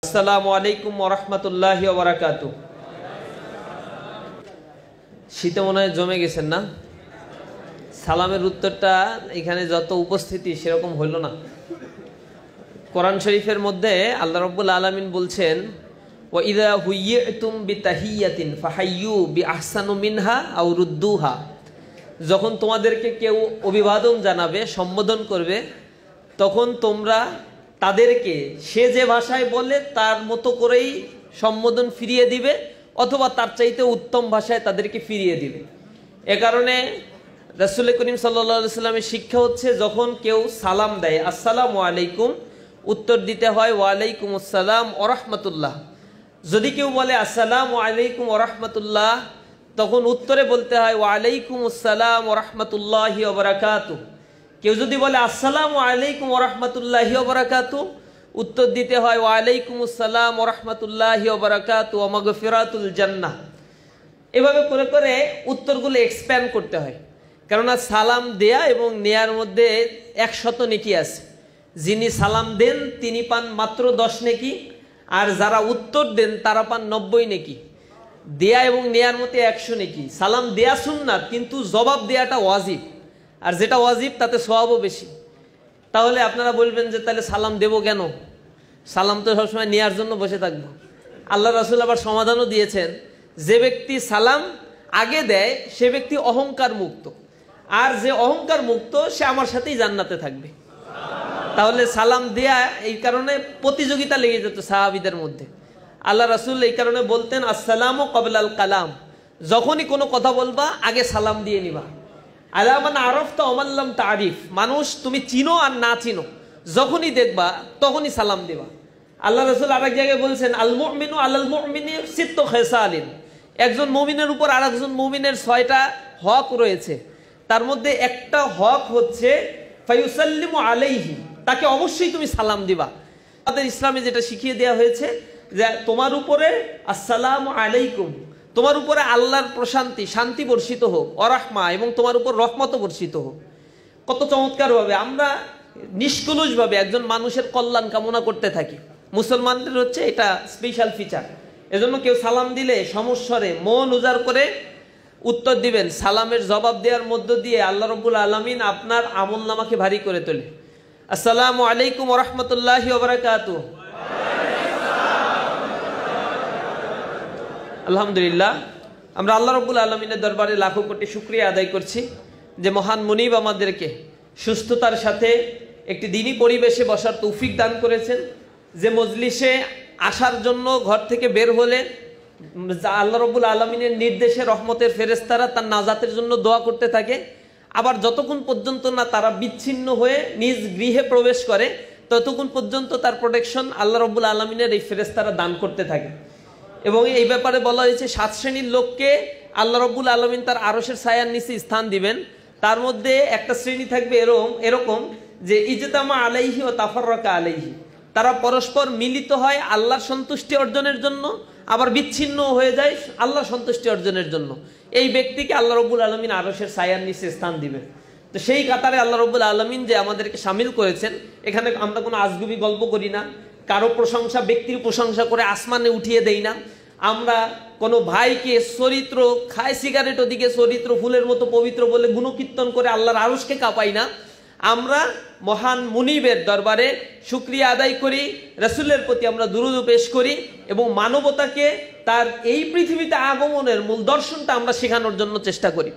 আসসালামু আলাইকুম ওয়া রাহমাতুল্লাহি ওয়া বারাকাতুহু। শীতে মনে হয় জমে গেছেন না? সালামের উত্তরটা এখানে যত উপস্থিতি সেরকম হইল না। কোরআন শরীফের মধ্যে আল্লাহ রাব্বুল আলামিন বলছেন, ওয়া ইযা হুয়্যিতুম বিতাহিয়াতিন ফাহাইয়ু বিআহসানু মিনহা আও রুদ্দুহা। যখন তোমাদেরকে কেউ অভিবাদন জানাবে, সম্বোধন করবে, তখন তোমরা তাদেরকে সে যে ভাষায় বলে তার মতো করেই সম্বোধন ফিরিয়ে দিবে, অথবা তার চাইতে উত্তম ভাষায় তাদেরকে ফিরিয়ে দিবে। এ কারণে রাসূল করিম সাল্লাল্লাহু আলাইহি ওয়াসাল্লামের শিক্ষা হচ্ছে, যখন কেউ সালাম দেয় আসসালামু আলাইকুম, উত্তর দিতে হয় ওয়া আলাইকুম আসসালাম ওয়া রাহমাতুল্লাহ। যদি কেউ বলে আসসালামু আলাইকুম ওয়া রাহমাতুল্লাহ, তখন উত্তরে বলতে হয় ওয়া আলাইকুম আসসালাম ওয়া রাহমাতুল্লাহি ওয়া বারাকাতুহু। কেউ যদি বলে আসসালামু আলাইকুম ওয়া রাহমাতুল্লাহি ওয়া বারাকাতুহু, উত্তর দিতে হয় ওয়া আলাইকুম আসসালাম ওয়া রাহমাতুল্লাহি ওয়া বারাকাতুহু ওয়া মাগফিরাতুল জান্নাহ। এভাবে করে করে উত্তরগুলো এক্সপ্যান্ড করতে হয়, কেননা সালাম দেয়া এবং নেয়ার মধ্যে 100 নেকি আছে। যিনি সালাম দেন তিনি পান মাত্র 10 নেকি, আর যারা উত্তর দেন তারা পান 90 নেকি। দেয়া এবং নেয়ার মধ্যে 100 নেকি। সালাম দেয়া সুন্নাত, কিন্তু জবাব দেয়াটা ওয়াজিব, আর যেটা ওয়াজিব তাতে সওয়াবও বেশি। তাহলে আপনারা বলবেন যে তাহলে সালাম দেব কেন? সালাম তো সবসময় নেয়ার জন্য বসে থাকবো। আল্লাহ রাসূল আবার সমাধানও দিয়েছেন, যে ব্যক্তি সালাম আগে দেয় সে ব্যক্তি অহংকার মুক্ত, আর যে অহংকার মুক্ত সে আমার সাথেই জান্নাতে থাকবে। তাহলে সালাম দেয়া এই কারণে প্রতিযোগিতা লেগে যেত সাহাবীদের মধ্যে। আল্লাহ রাসূল এই কারণে বলতেন আসসালামু ক্বাবলাল কালাম, যখনই কোনো কথা বলবা আগে সালাম দিয়ে নিবা। আলামান আরাফতা ওয়া মান লাম তারিফ, মানুষ তুমি চিনো আর না চিনো, যখনই দেখবা তখনই সালাম দিবা। আল্লাহ রাসূল আরেক জায়গায় বলছেন আল মুমিনু আলাল মুমিনি সিত্তু খিসালিন, একজন মুমিনের উপর আরেকজন মুমিনের 6টা হক রয়েছে। তার মধ্যে একটা হক হচ্ছে ফায়ুসাল্লিমু আলাইহি, তাকে অবশ্যই তুমি সালাম দিবা। আমাদের ইসলামে যেটা শিখিয়ে দেওয়া হয়েছে যে তোমার উপরে আসসালামু আলাইকুম, তোমার উপরে আল্লাহর প্রশান্তি শান্তি বর্ষিত হোক, অরাহমা, এবং তোমার উপর রহমতও বর্ষিত হোক। কত চমৎকারভাবে আমরা নিষ্কলুষভাবে একজন মানুষের কল্যাণ কামনা করতে থাকি। মুসলমানদের হচ্ছে এটা স্পেশাল ফিচার। এজন্য কেউ সালাম দিলে সমস্বরে মন উজাড় করে উত্তর দিবেন। সালামের জবাব দেওয়ার মধ্য দিয়ে আল্লাহ রাব্বুল আলামিন আপনার আমলনামাকে ভারী করে তোলে। আসসালামু আলাইকুম ওয়া রাহমাতুল্লাহি ওয়া বারাকাতুহু। আলহামদুলিল্লাহ, আমরা আল্লাহ রাব্বুল আলামিনের দরবারে লাখো কোটি শুকরিয়া আদায় করছি যে মহান মুনিব আমাদেরকে সুস্থতার সাথে একটি দ্বীনি পরিবেশে বসার তৌফিক দান করেছেন। যে মজলিসে আসার জন্য ঘর থেকে বের হলে আল্লাহ রাব্বুল আলামিনের নির্দেশে রহমতের ফেরেশতারা তার নাজাতের জন্য দোয়া করতে থাকে, আবার যতক্ষণ পর্যন্ত না তারা বিচ্ছিন্ন হয়ে নিজ গৃহে প্রবেশ করে ততক্ষণ পর্যন্ত তার প্রোটেকশন আল্লাহ রাব্বুল আলামিনের এই ফেরেশতারা দান করতে থাকে। এবং এই ব্যাপারে বলা হয়েছে 7 শ্রেণীর লোককে আল্লাহ রাব্বুল আলামিন তার আরশের ছায়ার নিচে স্থান দিবেন। তার মধ্যে একটা শ্রেণী থাকবে এরকম যে ইজতামা আলাইহি ওয়া তাফাররাকা আলাইহি, তারা পরস্পর মিলিত হয় আল্লাহর সন্তুষ্টি অর্জনের জন্য, আবার বিচ্ছিন্ন হয়ে যায় আল্লাহর সন্তুষ্টি অর্জনের জন্য। এই ব্যক্তিকে আল্লাহ রাব্বুল আলামিন আরশের ছায়ার নিচে স্থান দিবেন। তো সেই কাতারে আল্লাহ রাব্বুল আলামিন যে আমাদেরকে শামিল করেছেন, এখানে আমরা কোনো আজগুবি গল্প করি না, কারো প্রশংসা ব্যক্তির প্রশংসা করে আসমানে উঠিয়ে দেই না, আমরা কোনো ভাইকে চরিত্র খায় সিগারেট ওদিকে চরিত্র ফুলের মতো পবিত্র বলে গুণকীর্তন করে আল্লাহর আরশকে কাঁপাই না। আমরা মহান মুনিবের দরবারে শুকরিয়া আদায় করি, রাসূলের প্রতি আমরা দুরূদ পেশ করি, এবং মানবতাকে তার এই পৃথিবীতে আগমনের মূল দর্শনটা আমরা শেখানোর জন্য চেষ্টা করি।